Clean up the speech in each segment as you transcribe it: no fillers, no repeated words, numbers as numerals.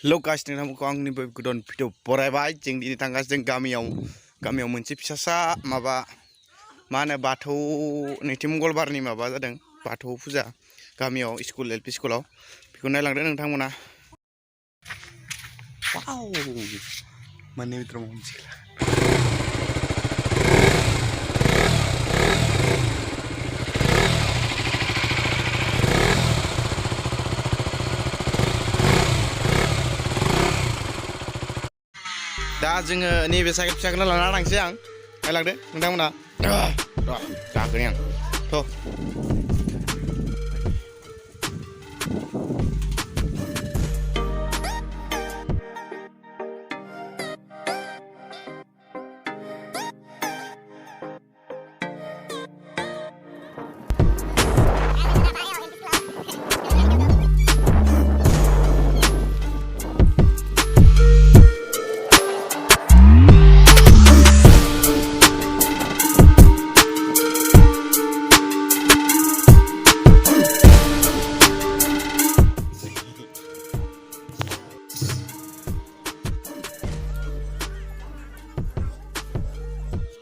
Lukas ni namu kong ni gudon video borai jeng di tanggas jeng gaमियाव मोनसे फिसासा माबा मा होनो बाथौ नैथि मंगलबारनि माबा जादों बाथौ फुजा गामियाव स्कुल एलपि स्कुलाव बेखौ नायलांदो नोंथांमोना वाव माने मित्र मोनसे दा जोङो नैबे साइकेल फिसाखौनो लाना थांसै आं नायलांदो नोंथांमोना गाखोनि आं थ'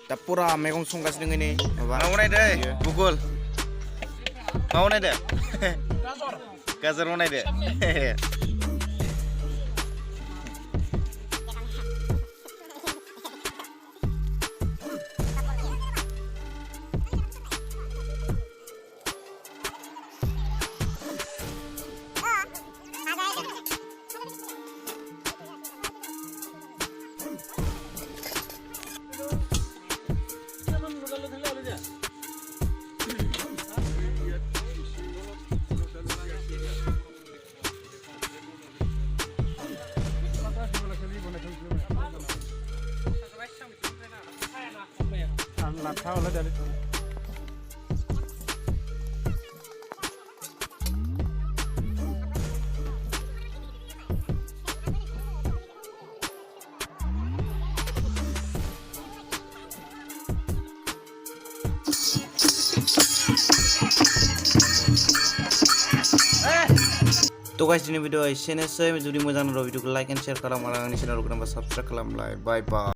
दा पुरा मैगं संगासिनो नै माबा मावनाय दे गुगल मावनाय दे गाजर मावनाय दे तो guys ini video एसेनोसै जुदि मोजां नांदों भिडिअखौ लाइक एन्ड शेयार खालाम आरो आंनि चेनेलखौ नोंबा साबस्क्राइब खालामलाय बाय बाय